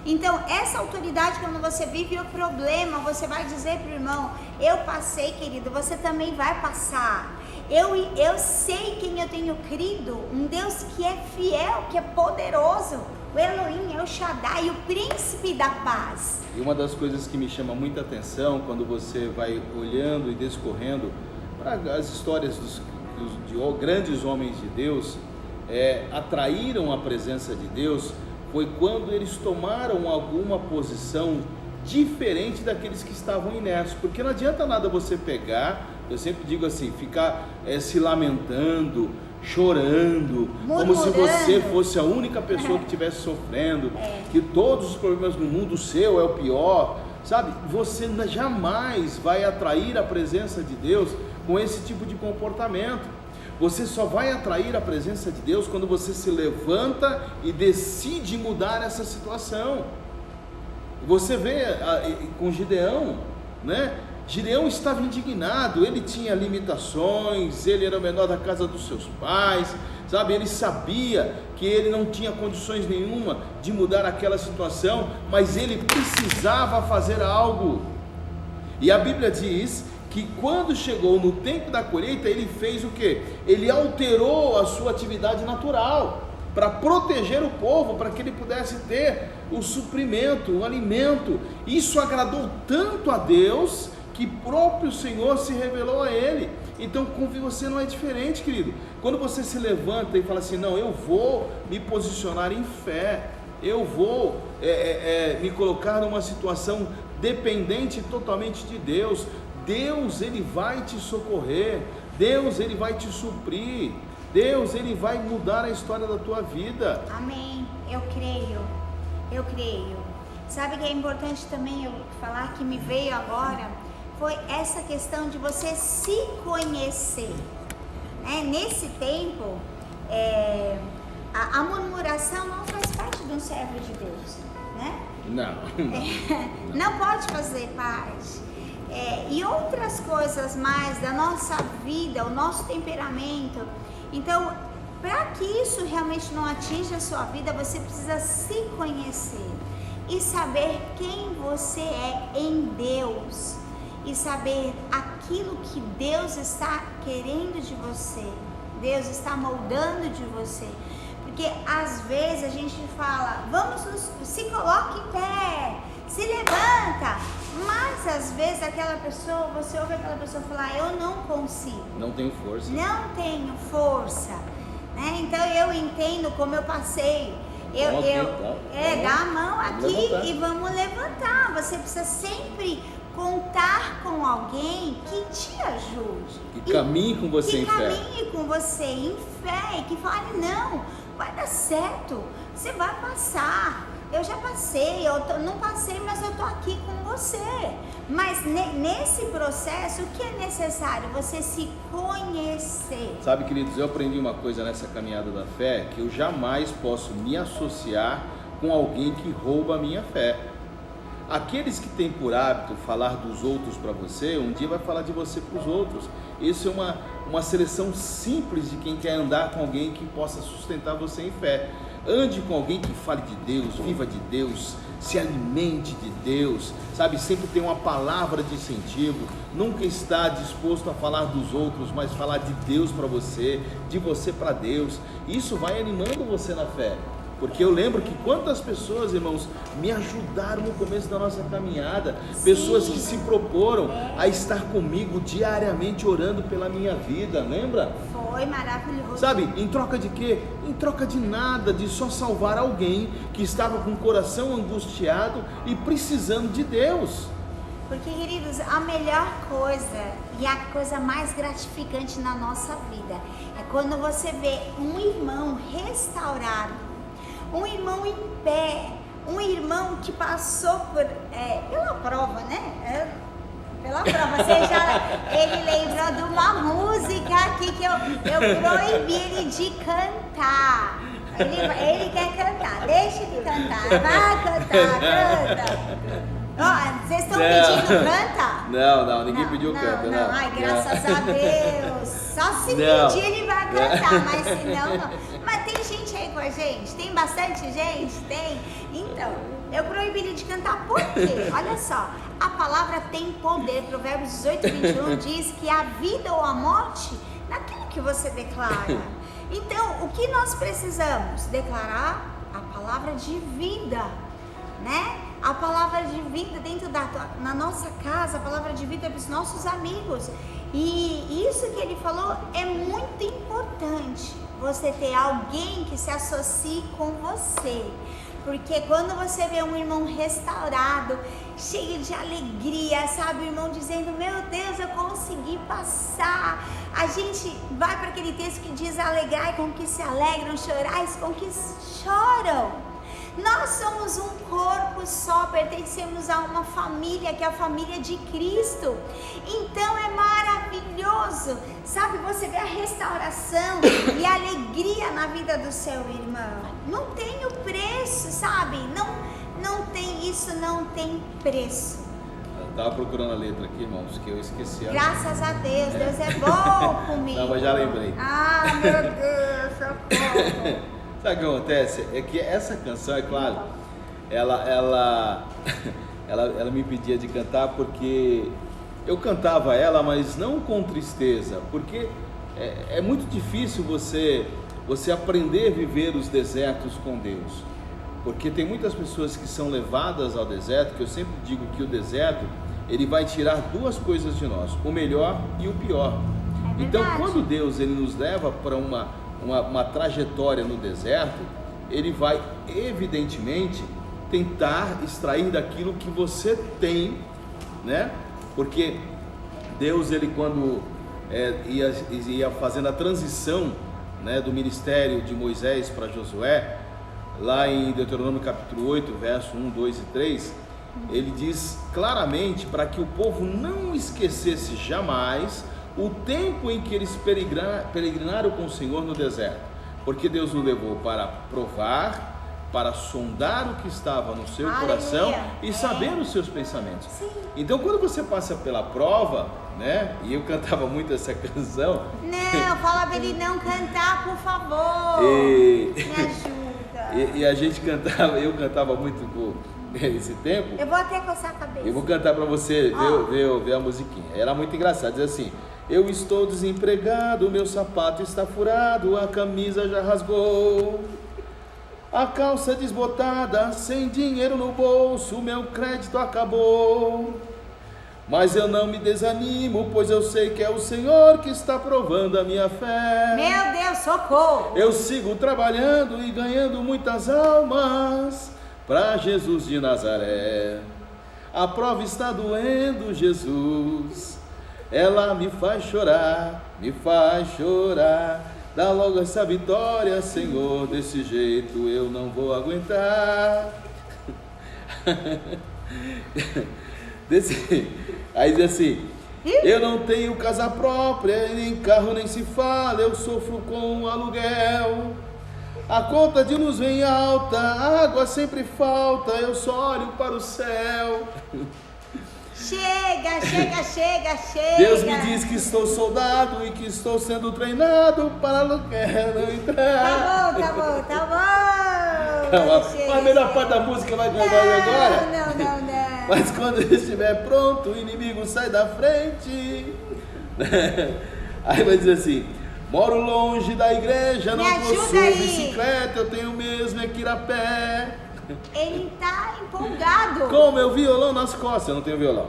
Então essa autoridade, quando você vive o problema, você vai dizer para o irmão: eu passei, querido, você também vai passar. Eu sei quem eu tenho crido, um Deus que é fiel, que é poderoso, o Elohim, é o Shaddai, o príncipe da paz. E uma das coisas que me chama muita atenção quando você vai olhando e discorrendo para as histórias de grandes homens de Deus, atraíram a presença de Deus, foi quando eles tomaram alguma posição diferente daqueles que estavam inertes. Porque não adianta nada você pegar, eu sempre digo assim, ficar se lamentando, chorando, como se você fosse a única pessoa que estivesse sofrendo, que todos os problemas do mundo, o seu é o pior, sabe? Você jamais vai atrair a presença de Deus com esse tipo de comportamento. Você só vai atrair a presença de Deus quando você se levanta e decide mudar essa situação. Você vê com Gideão, né? Gideão estava indignado, ele tinha limitações, ele era o menor da casa dos seus pais, sabe? Ele sabia que ele não tinha condições nenhuma de mudar aquela situação, mas ele precisava fazer algo. E a Bíblia diz que quando chegou no tempo da colheita, ele fez o quê? Ele alterou a sua atividade natural para proteger o povo, para que ele pudesse ter o suprimento, o alimento. Isso agradou tanto a Deus que próprio Senhor se revelou a ele. Então com você não é diferente, querido. Quando você se levanta e fala assim: não, eu vou me posicionar em fé, eu vou me colocar numa situação dependente totalmente de Deus, Deus ele vai te socorrer, Deus ele vai te suprir, Deus ele vai mudar a história da tua vida. Amém, eu creio. Sabe que é importante também eu falar, que me veio agora, foi essa questão de você se conhecer, né? Nesse tempo, a murmuração não faz parte de um servo de Deus, né? Não pode fazer parte. E outras coisas mais da nossa vida, o nosso temperamento. Então, para que isso realmente não atinja a sua vida, você precisa se conhecer e saber quem você é em Deus, e saber aquilo que Deus está querendo de você, Deus está moldando de você. Porque às vezes a gente fala: se coloque em pé, se levanta, mas às vezes você ouve aquela pessoa falar: eu não consigo, não tenho força, né? Então eu entendo como eu passei, dá a mão aqui e vamos levantar. Você precisa sempre contar com alguém que te ajude. Que caminhe com você em fé. Que caminhe com você em fé e que fale, não, vai dar certo, você vai passar. Eu já passei, não passei, mas eu tô aqui com você. Mas nesse processo, o que é necessário? Você se conhecer. Sabe, queridos, eu aprendi uma coisa nessa caminhada da fé, que eu jamais posso me associar com alguém que rouba a minha fé. Aqueles que têm por hábito falar dos outros para você, um dia vai falar de você para os outros. Isso é uma seleção simples de quem quer andar com alguém que possa sustentar você em fé. Ande com alguém que fale de Deus, viva de Deus, se alimente de Deus, sabe? Sempre tem uma palavra de incentivo, nunca está disposto a falar dos outros, mas falar de Deus para você, de você para Deus. Isso vai animando você na fé. Porque eu lembro que quantas pessoas, irmãos, me ajudaram no começo da nossa caminhada. Sim. Pessoas que se proporam a estar comigo diariamente orando pela minha vida, lembra? Foi maravilhoso. Sabe, em troca de quê? Em troca de nada, de só salvar alguém que estava com o coração angustiado e precisando de Deus. Porque, queridos, a melhor coisa e a coisa mais gratificante na nossa vida é quando você vê um irmão restaurado, um irmão em pé, um irmão que passou pela prova, né? Pela prova, ele lembrou de uma música aqui que eu proibi ele de cantar. Ele quer cantar, deixa ele cantar, vai cantar, canta. Ó, vocês estão pedindo canta? Não, ninguém pediu canta. Não, ai, graças a Deus. Só se pedir ele vai cantar, mas se não. Mas tem gente aí com a gente? Tem bastante gente? Tem? Então, eu proibi ele de cantar por quê? Olha só, a palavra tem poder. Provérbios 18:21 diz que a vida ou a morte naquilo que você declara. Então, o que nós precisamos? Declarar a palavra de vida, né? A palavra de vida dentro na nossa casa, a palavra de vida para os nossos amigos. E isso que ele falou é muito importante, você ter alguém que se associe com você. Porque quando você vê um irmão restaurado, cheio de alegria, sabe? O irmão dizendo, meu Deus, eu consegui passar. A gente vai para aquele texto que diz, alegrai com que se alegram, chorais com que choram. Nós somos um corpo só, pertencemos a uma família, que é a família de Cristo. Então é maravilhoso, sabe? Você vê a restauração e a alegria na vida do seu irmão. Não tem o preço, sabe? Não tem isso, não tem preço. Eu estava procurando a letra aqui, irmãos, que eu esqueci. Graças a Deus, Deus é bom comigo. Não, mas já lembrei. Ah, meu Deus, socorro. Sabe o que acontece? É que essa canção, é claro, ela me pedia de cantar porque eu cantava ela, mas não com tristeza, porque é muito difícil você aprender a viver os desertos com Deus, porque tem muitas pessoas que são levadas ao deserto, que eu sempre digo que o deserto, ele vai tirar duas coisas de nós, o melhor e o pior. Então, quando Deus ele nos leva para uma trajetória no deserto, ele vai evidentemente tentar extrair daquilo que você tem, né? Porque Deus, ele quando ia fazendo a transição, né, do ministério de Moisés para Josué, lá em Deuteronômio capítulo 8, verso 1, 2 e 3, ele diz claramente para que o povo não esquecesse jamais o tempo em que eles peregrinaram com o Senhor no deserto, porque Deus nos levou para provar, para sondar o que estava no seu coração e saber os seus pensamentos. Sim. Então, quando você passa pela prova, né? E eu cantava muito essa canção. Não, fala pra ele não cantar, por favor. Me ajuda. E a gente cantava, eu cantava muito esse tempo. Eu vou até coçar a cabeça. Eu vou cantar para você ver a musiquinha. Era muito engraçado, diz assim: eu estou desempregado, meu sapato está furado, a camisa já rasgou, a calça desbotada, sem dinheiro no bolso, meu crédito acabou. Mas eu não me desanimo, pois eu sei que é o Senhor que está provando a minha fé. Meu Deus, socorro! Eu sigo trabalhando e ganhando muitas almas para Jesus de Nazaré. a prova está doendo, Jesus. Ela me faz chorar, dá logo essa vitória, Senhor, desse jeito eu não vou aguentar. Aí diz assim: eu não tenho casa própria, nem carro nem se fala, eu sofro com aluguel. A conta de luz vem alta, a água sempre falta, eu só olho para o céu. Chega. Deus me diz que estou soldado e que estou sendo treinado para não entrar. Tá bom. A melhor parte da música vai cantar agora? Não. Mas quando ele estiver pronto, o inimigo sai da frente. Aí vai dizer assim: moro longe da igreja, não possuo bicicleta, eu tenho mesmo é que ir a pé. Ele tá empolgado. Com meu violão nas costas, eu não tenho violão.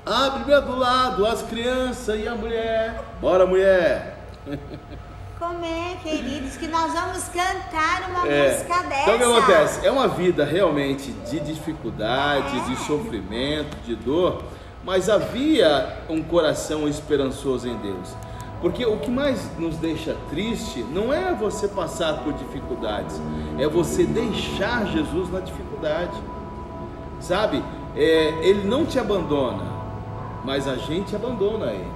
A Bíblia do lado, as crianças e a mulher. Bora, mulher. Como é, queridos, que nós vamos cantar uma música dessa? Então o que acontece? É uma vida realmente de dificuldade, de sofrimento, de dor, mas havia um coração esperançoso em Deus. Porque o que mais nos deixa triste não é você passar por dificuldades, é você deixar Jesus na dificuldade, sabe? Ele não te abandona, mas a gente abandona ele.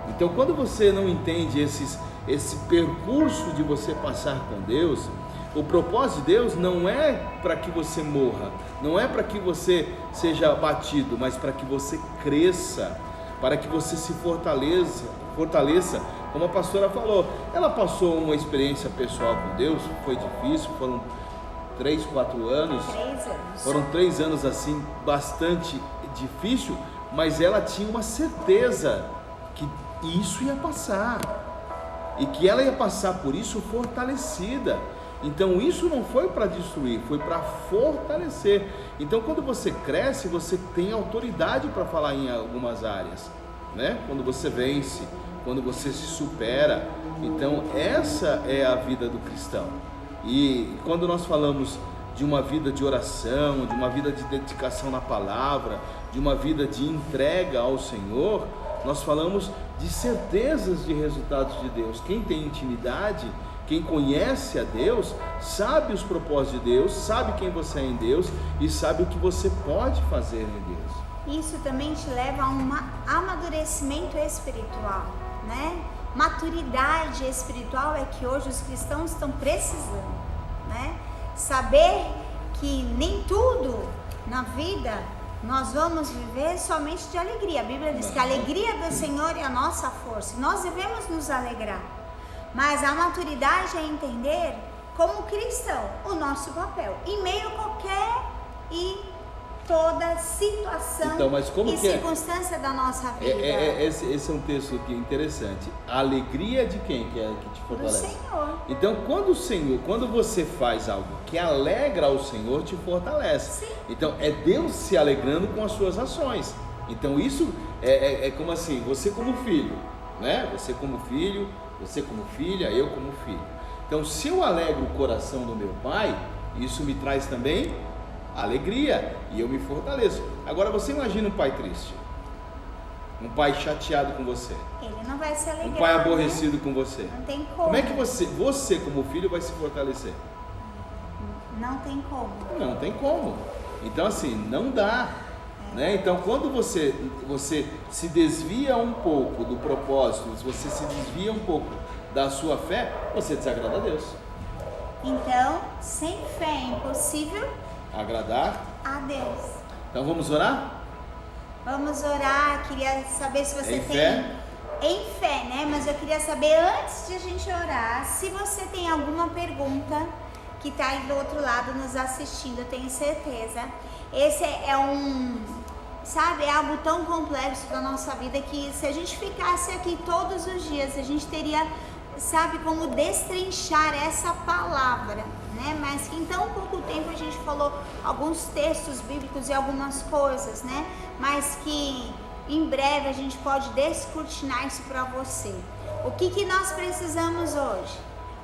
Então quando você não entende esse percurso de você passar com Deus, o propósito de Deus não é para que você morra, não é para que você seja abatido, mas para que você cresça, para que você se fortaleça, como a pastora falou. Ela passou uma experiência pessoal com Deus, foi difícil, foram 3, 4 anos. 3 anos. Foram 3 anos assim, bastante difícil, mas ela tinha uma certeza que isso ia passar, e que ela ia passar por isso fortalecida. Então isso não foi para destruir, foi para fortalecer. Então quando você cresce, você tem autoridade para falar em algumas áreas, né? Quando você vence, quando você se supera. Então essa é a vida do cristão. E quando nós falamos de uma vida de oração, de uma vida de dedicação na palavra, de uma vida de entrega ao Senhor, nós falamos de certezas de resultados de Deus. Quem tem intimidade, quem conhece a Deus, sabe os propósitos de Deus, sabe quem você é em Deus e sabe o que você pode fazer em Deus. Isso também te leva a um amadurecimento espiritual, né? Maturidade espiritual é que hoje os cristãos estão precisando, né? Saber que nem tudo na vida nós vamos viver somente de alegria. A Bíblia diz que a alegria do Senhor é a nossa força. Nós devemos nos alegrar. Mas a maturidade é entender, como cristão, o nosso papel em meio a qualquer e toda situação então, mas como e circunstância da nossa vida. Esse é um texto que é interessante. A alegria de quem que te fortalece? Do Senhor. Então, quando você faz algo que alegra ao Senhor, te fortalece. Sim. Então, é Deus se alegrando com as suas ações. Então, isso é como assim, você como filho, né? Você como filho, você como filha, eu como filho. Então, se eu alegro o coração do meu pai, isso me traz também alegria e eu me fortaleço. Agora você imagina um pai triste, um pai chateado com você, Ele não vai se alegrar, um pai aborrecido com você. Não tem como. Como é que você como filho vai se fortalecer? Não tem como. Não tem como. Então assim, não dá, né? Então quando você se desvia um pouco do propósito, se você se desvia um pouco da sua fé, você desagrada a Deus. Então, sem fé é impossível agradar a Deus. Então vamos orar? Vamos orar. Queria saber se você Em tem fé? Em fé, né? Mas eu queria saber, antes de a gente orar, se você tem alguma pergunta que está aí do outro lado nos assistindo, eu tenho certeza. Esse é é algo tão complexo da nossa vida que, se a gente ficasse aqui todos os dias, a gente teria, como destrinchar essa palavra, né? Mas que em tão pouco tempo a gente falou alguns textos bíblicos e algumas coisas, né? Mas que em breve a gente pode descortinar isso para você. O que nós precisamos hoje?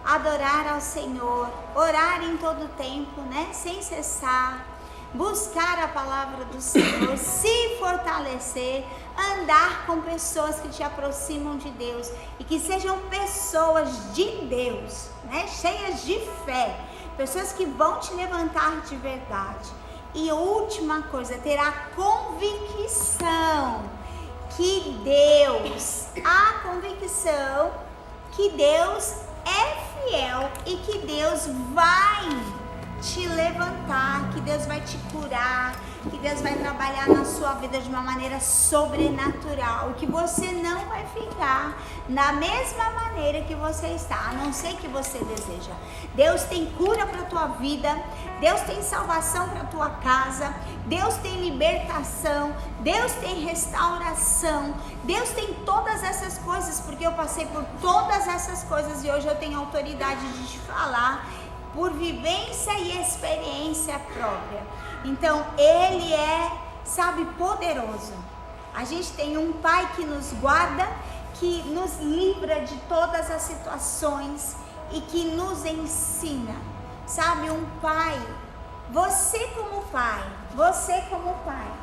Adorar ao Senhor, orar em todo tempo, né? Sem cessar, buscar a palavra do Senhor, se fortalecer, andar com pessoas que te aproximam de Deus e que sejam pessoas de Deus, né? Cheias de fé, pessoas que vão te levantar de verdade. E última coisa, ter a convicção que Deus é fiel e que Deus vai te levantar, que Deus vai te curar, que Deus vai trabalhar na sua vida de uma maneira sobrenatural, e que você não vai ficar na mesma maneira que você está, a não ser que você deseja. Deus tem cura para a tua vida, Deus tem salvação para a tua casa, Deus tem libertação, Deus tem restauração, Deus tem todas essas coisas, porque eu passei por todas essas coisas e hoje eu tenho autoridade de te falar por vivência e experiência própria. Então, Ele é, poderoso. A gente tem um Pai que nos guarda, que nos livra de todas as situações e que nos ensina. Um Pai, você como pai,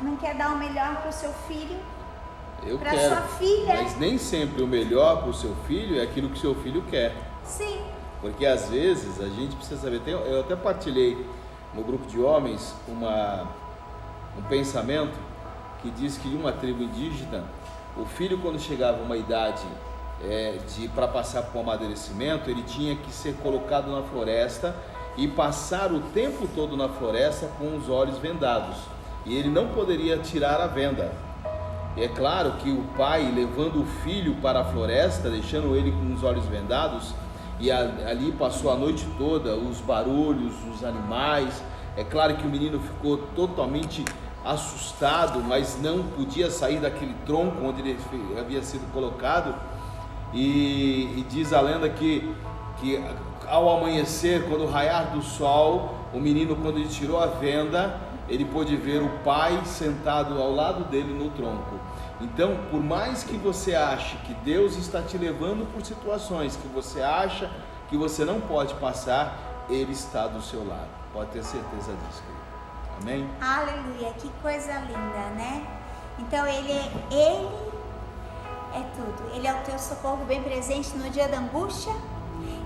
não quer dar o melhor para o seu filho? Para sua filha? Mas nem sempre o melhor para o seu filho é aquilo que o seu filho quer. Sim. Porque às vezes a gente precisa saber, eu até partilhei no grupo de homens um pensamento que diz que em uma tribo indígena, o filho quando chegava a uma idade para passar por um amadurecimento, ele tinha que ser colocado na floresta e passar o tempo todo na floresta com os olhos vendados, e ele não poderia tirar a venda. E é claro que o pai levando o filho para a floresta, deixando ele com os olhos vendados, e ali passou a noite toda, os barulhos, os animais. É claro que o menino ficou totalmente assustado, mas não podia sair daquele tronco onde ele havia sido colocado. E diz a lenda que ao amanhecer, quando raiar do sol, o menino, quando ele tirou a venda, ele pôde ver o pai sentado ao lado dele no tronco. Então, por mais que você ache que Deus está te levando por situações que você acha que você não pode passar, Ele está do seu lado. Pode ter certeza disso, querido. Amém? Aleluia, que coisa linda, né? Então, Ele é tudo. Ele é o teu socorro bem presente no dia da angústia.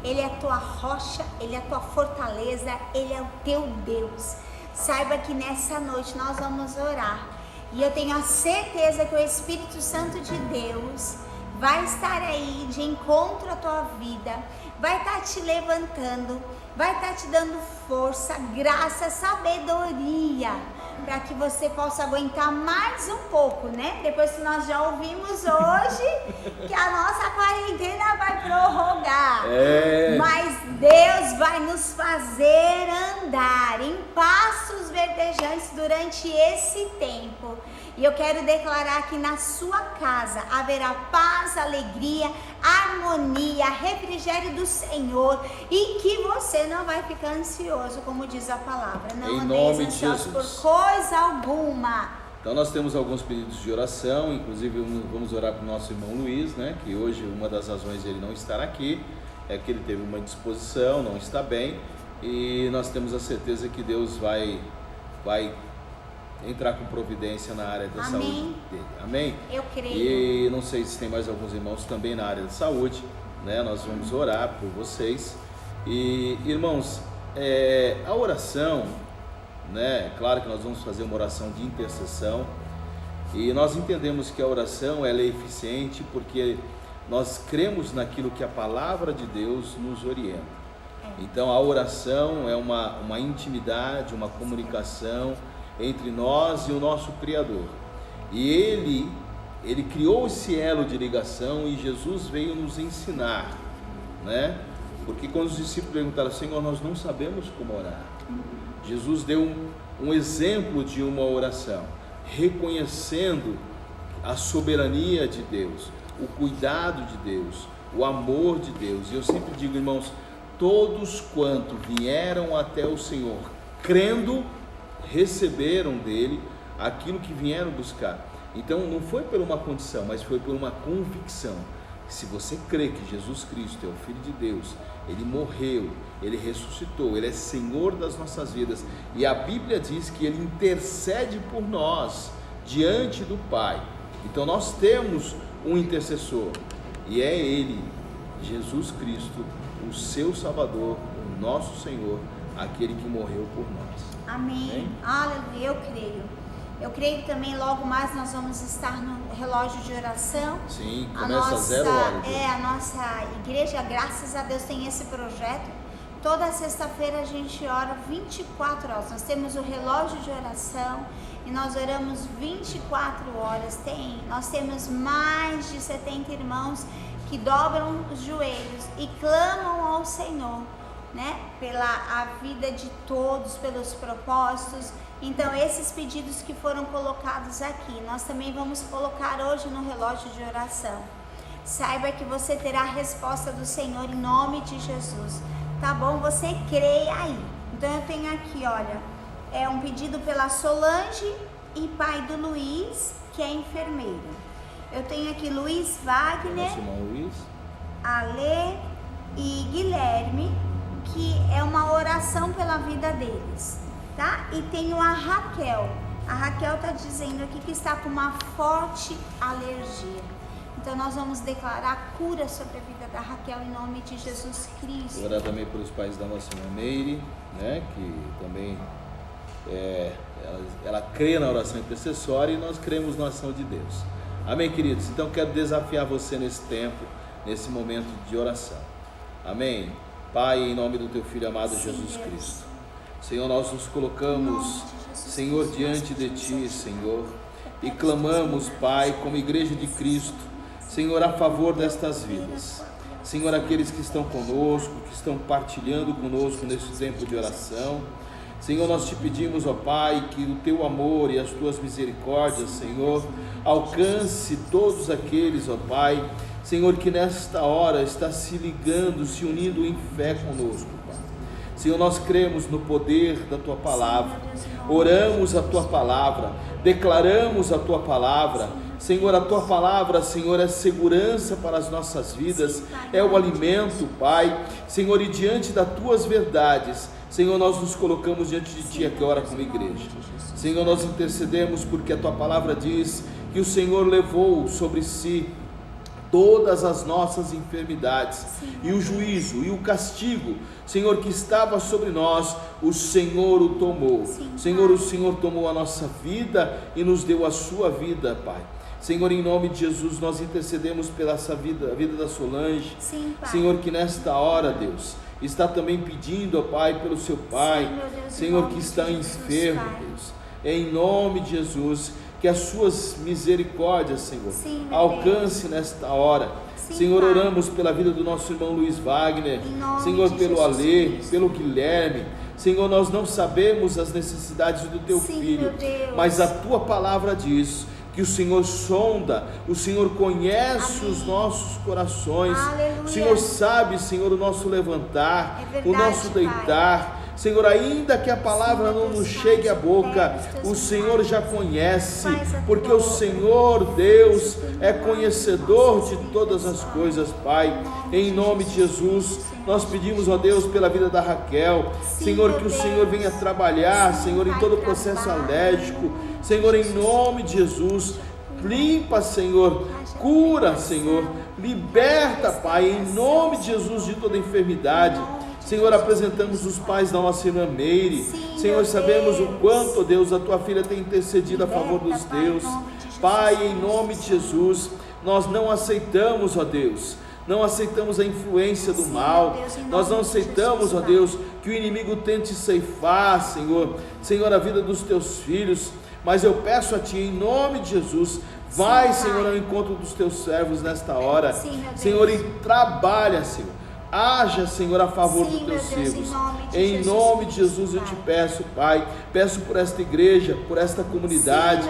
Ele é a tua rocha, Ele é a tua fortaleza, Ele é o teu Deus. Saiba que nessa noite nós vamos orar. E eu tenho a certeza que o Espírito Santo de Deus vai estar aí de encontro à tua vida, vai estar te levantando, vai estar te dando força, graça, sabedoria, para que você possa aguentar mais um pouco, né? Depois que nós já ouvimos hoje que a nossa quarentena vai prorrogar. Mas Deus vai nos fazer andar em passos verdejantes durante esse tempo. E eu quero declarar que na sua casa haverá paz, alegria, harmonia, refrigério do Senhor, e que você não vai ficar ansioso, como diz a palavra. Não andeis ansiosos por coisa alguma. Então nós temos alguns pedidos de oração, inclusive vamos orar para o nosso irmão Luiz, né? Que hoje uma das razões de ele não estar aqui é que ele teve uma indisposição, não está bem, e nós temos a certeza que Deus vai entrar com providência na área da saúde dele. Amém? Eu creio. E não sei se tem mais alguns irmãos também na área da saúde, né? Nós vamos orar por vocês. E irmãos, a oração, né? Claro que nós vamos fazer uma oração de intercessão, e nós entendemos que a oração ela é eficiente porque nós cremos naquilo que a palavra de Deus nos orienta. Então a oração é uma intimidade, uma comunicação entre nós e o nosso Criador. E Ele criou esse elo de ligação, e Jesus veio nos ensinar, né? Porque quando os discípulos perguntaram: Senhor, nós não sabemos como orar, Jesus deu um exemplo de uma oração, reconhecendo a soberania de Deus, o cuidado de Deus, o amor de Deus. E eu sempre digo, irmãos, todos quanto vieram até o Senhor crendo, receberam dele aquilo que vieram buscar. Então não foi por uma condição, mas foi por uma convicção. Se você crê que Jesus Cristo é o Filho de Deus Ele morreu, Ele ressuscitou, Ele é Senhor das nossas vidas. E a Bíblia diz que Ele intercede por nós diante do Pai. Então nós temos um intercessor, e é Ele, Jesus Cristo, o seu Salvador, o nosso Senhor, aquele que morreu por nós. Amém. Aleluia, eu creio que também logo mais nós vamos estar no relógio de oração. Sim, começa às 0 horas. A nossa igreja, graças a Deus, tem esse projeto. Toda sexta-feira a gente ora 24 horas. Nós temos o relógio de oração e nós oramos 24 horas. Nós temos mais de 70 irmãos que dobram os joelhos e clamam ao Senhor, né? Pela a vida de todos, pelos propósitos. Então, esses pedidos que foram colocados aqui, nós também vamos colocar hoje no relógio de oração. Saiba que você terá a resposta do Senhor em nome de Jesus. Tá bom? Você crê aí. Então, eu tenho aqui, olha, um pedido pela Solange e pai do Luiz, que é enfermeiro. Eu tenho aqui Luiz Wagner, Nosso irmão Luiz, Ale e Guilherme, que é uma oração pela vida deles, tá? E tenho a Raquel. A Raquel tá dizendo aqui que está com uma forte alergia. Então nós vamos declarar cura sobre a vida da Raquel em nome de Jesus Cristo. orar também pelos pais da nossa irmã Meire, né, que também ela crê na oração intercessória e nós cremos na ação de Deus. Amém, queridos? Então quero desafiar você nesse tempo, nesse momento de oração. Amém? Pai, em nome do Teu Filho amado, sim, Jesus Deus Cristo. Senhor, nós nos colocamos, Senhor, diante de Ti, Senhor, e clamamos, Pai, como igreja de Cristo, Senhor, a favor destas vidas. Senhor, aqueles que estão conosco, que estão partilhando conosco nesse tempo de oração. Senhor, nós Te pedimos, ó Pai, que o Teu amor e as Tuas misericórdias, Senhor, alcance todos aqueles, ó Pai, Senhor, que nesta hora está se ligando, se unindo em fé conosco, Pai. Senhor, nós cremos no poder da Tua Palavra, oramos a Tua Palavra, declaramos a Tua Palavra. Senhor, a Tua Palavra, Senhor, é segurança para as nossas vidas, é o alimento, Pai. Senhor, e diante das Tuas verdades, Senhor, nós nos colocamos diante de Ti agora como igreja. Senhor, nós intercedemos porque a Tua Palavra diz que o Senhor levou sobre si todas as nossas enfermidades, e o juízo e o castigo, Senhor, que estava sobre nós, o Senhor o tomou. Senhor, o Senhor tomou a nossa vida e nos deu a sua vida, Pai. Senhor, em nome de Jesus, nós intercedemos pela essa vida, a vida da Solange. Sim, Pai. Senhor, que nesta hora, Deus, está também pedindo, ó Pai, pelo seu Pai, sim, Deus, Senhor, que está enfermo, Pai. Deus, em nome de Jesus, que as suas misericórdias, Senhor, sim, alcance nesta hora. Sim, Senhor, Pai. Oramos pela vida do nosso irmão Luiz Wagner, Senhor, pelo Ale, pelo Guilherme. Senhor, nós não sabemos as necessidades do Teu sim, filho, mas a Tua Palavra diz que o Senhor sonda, o Senhor conhece, amém, os nossos corações. Aleluia. O Senhor sabe, Senhor, o nosso levantar, verdade, o nosso deitar. Pai. Senhor, ainda que a palavra não nos chegue à boca, o Senhor já conhece, porque o Senhor, Deus, é conhecedor de todas as coisas, Pai. Em nome de Jesus, nós pedimos, ó Deus, pela vida da Raquel, Senhor, que o Senhor venha trabalhar, Senhor, em todo o processo alérgico. Senhor, em nome de Jesus, limpa, Senhor, cura, Senhor, liberta, Pai, em nome de Jesus, de toda enfermidade. Senhor, apresentamos os pais da nossa irmã Meire. Sim, Senhor, sabemos o quanto, Deus, a Tua filha tem intercedido a favor dos Teus. Pai, em nome de Jesus, nós não aceitamos, ó Deus, não aceitamos a influência do mal. Nós não aceitamos, ó Deus, que o inimigo tente ceifar, Senhor, Senhor, a vida dos Teus filhos. Mas eu peço a Ti, em nome de Jesus, vai, Senhor, ao encontro dos Teus servos nesta hora. Senhor, e trabalha, Senhor. Haja, Senhor, a favor dos Teus servos. Em nome de Jesus eu Te peço, Pai. Peço por esta igreja, por esta comunidade.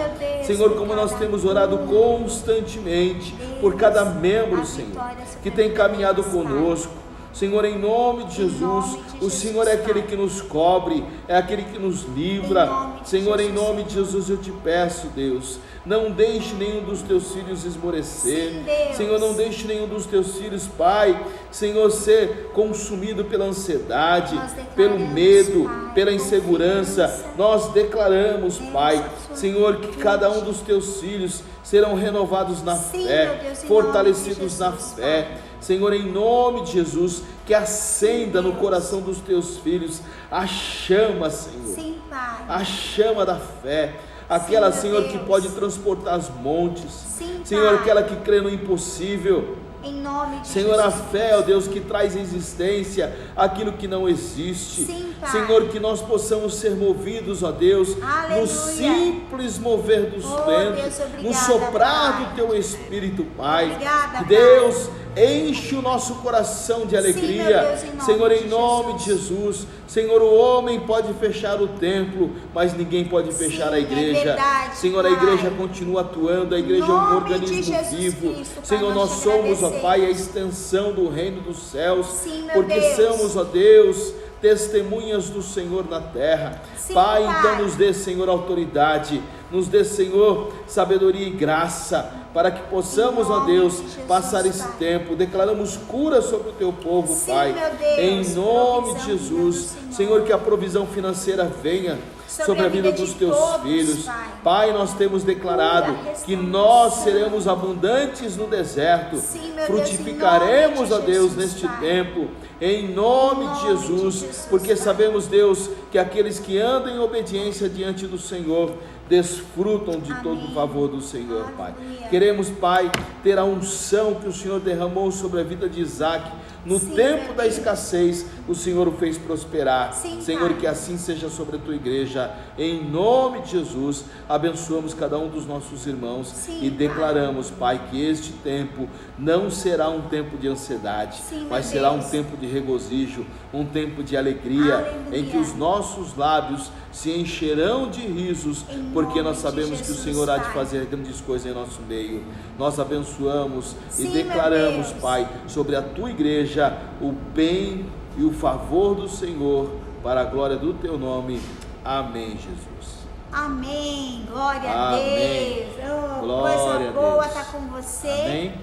Senhor, como nós temos orado constantemente por cada membro, Senhor, que tem caminhado conosco. Senhor, em nome de Jesus, o Senhor é aquele que nos cobre, é aquele que nos livra. Senhor, em nome de Jesus eu te peço, Deus, não deixe nenhum dos teus filhos esmorecer. Senhor, não deixe nenhum dos teus filhos, Pai, Senhor, ser consumido pela ansiedade, pelo medo, pela insegurança. Nós declaramos, Pai, Senhor, que cada um dos teus filhos serão renovados na fé, fortalecidos na fé. Senhor, em nome de Jesus, que acenda no coração dos teus filhos a chama, Senhor. Sim, Pai. A chama da fé. Aquela, Sim, Senhor, Deus, que pode transportar os montes. Sim, Senhor, Pai. aquela que crê no impossível. Em nome de Senhor, Jesus. a fé, ó Deus, que traz existência aquilo que não existe. Sim, Pai. Senhor, que nós possamos ser movidos, ó Deus, Aleluia. no simples mover dos Oh, ventos, Deus, obrigada, no soprar Pai. do teu Espírito, Pai. Obrigada, Que Deus enche o nosso coração de alegria. meu Deus, em nome Senhor, em de nome de Jesus. Senhor, o homem pode fechar o templo, mas ninguém pode fechar a é igreja. verdade, Senhor, a Pai. igreja continua atuando, a igreja é um Nome de organismo Jesus vivo. Cristo, Pai, Senhor, nós nós te somos, ó agradecemos. Pai, a extensão do reino dos céus, Sim, meu porque Deus. somos, ó Deus, testemunhas do Senhor na terra. Sim, Pai, Pai. então nos dê, Senhor, autoridade, nos dê, Senhor, sabedoria e graça, para que possamos, Em ó nome Deus, de Jesus, passar esse Pai. tempo. Declaramos cura sobre o teu povo, Sim, Pai, meu Deus, em nome de provisão Jesus. vinda do Senhor. Senhor, que a provisão financeira venha sobre a vida dos de teus todos, filhos. Pai. Pai, nós temos declarado Cura, que restauração. nós seremos abundantes no deserto. Sim, meu Deus, Frutificaremos, em ó nome de Deus, Jesus, neste Pai. tempo, em nome de Jesus, porque Pai. sabemos, Deus, que aqueles que andam em obediência diante do Senhor desfrutam de Amém. todo o favor do Senhor, Pai. Aleluia. Queremos, Pai, ter a unção que o Senhor derramou sobre a vida de Isaac. No Sim, tempo meu da Deus. escassez, o Senhor o fez prosperar. Sim, Senhor, Pai. que assim seja sobre a tua igreja. Em nome de Jesus, abençoamos cada um dos nossos irmãos. Sim, e Pai. declaramos, Pai, que este tempo não será um tempo de ansiedade, Sim, meu mas será um Deus. tempo de regozijo, um tempo de alegria, Aleluia. em que os nossos lábios se encherão de risos, Em porque nome nós de sabemos que o Jesus, Senhor há de Pai. fazer grandes coisas em nosso meio. Nós abençoamos Sim, e meu declaramos, Deus. Pai, sobre a tua igreja o bem e o favor do Senhor, para a glória do teu nome. Amém, Jesus. Amém. Glória Amém. a Deus. Oh, Glória coisa a boa Deus. estar com você. Amém.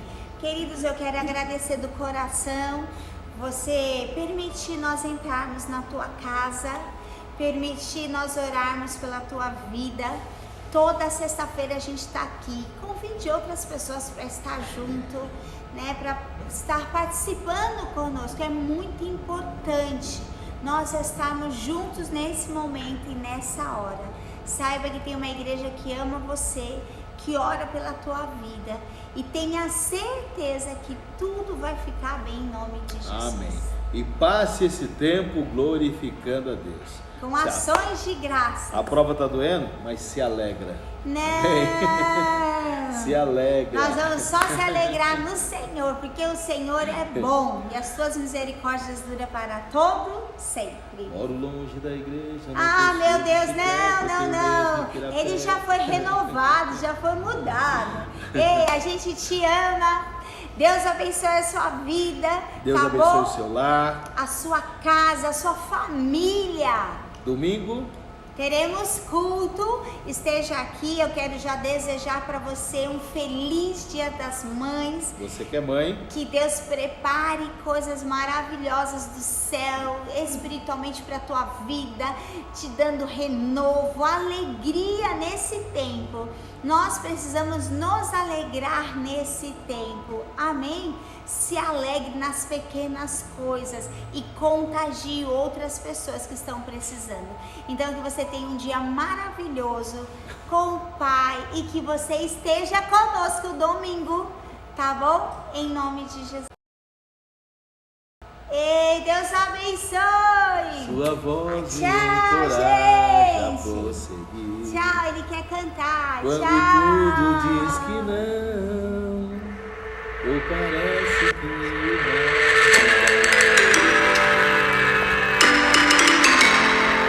Queridos, eu quero agradecer do coração você permitir nós entrarmos na tua casa, permitir nós orarmos pela tua vida. Toda sexta-feira a gente está aqui. Convide outras pessoas para estar junto, né? Para estar participando conosco. É muito importante nós estarmos juntos nesse momento e nessa hora. Saiba que tem uma igreja que ama você, que ora pela tua vida, e tenha certeza que tudo vai ficar bem em nome de Jesus. Amém. E passe esse tempo glorificando a Deus. Com ações de graça. A prova está doendo, mas se alegra. Não! Se alegra. Nós vamos só se alegrar no Senhor, porque o Senhor é bom e as suas misericórdias duram para todo sempre. Moro longe da igreja. não Ah, preciso meu Deus, de fé, porque eu não. mesmo quero a Ele fé. já foi renovado, já foi mudado. Ei, a gente te ama. Deus abençoe a sua vida. Deus tá abençoe bom? o seu lar. A sua casa, a sua família. Domingo, Teremos culto, esteja aqui. Eu quero já desejar para você um feliz Dia das Mães. você que é mãe, Que Deus prepare coisas maravilhosas do céu, espiritualmente para a tua vida, te dando renovo, alegria nesse tempo. Nós precisamos nos alegrar nesse tempo. Amém? Se alegre nas pequenas coisas e contagie outras pessoas que estão precisando. Então que você tenha um dia maravilhoso com o Pai e que você esteja conosco domingo, tá bom? Em nome de Jesus. Ei, Deus abençoe! sua voz me Tchau, encoraja a gente. prosseguir. Tchau, ele quer cantar. Quando Tchau. tudo diz que não, ou parece que não.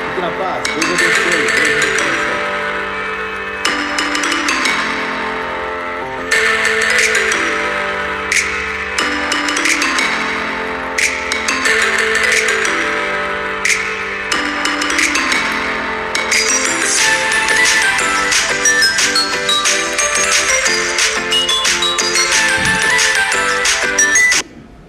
Fique na paz, Deus abençoe.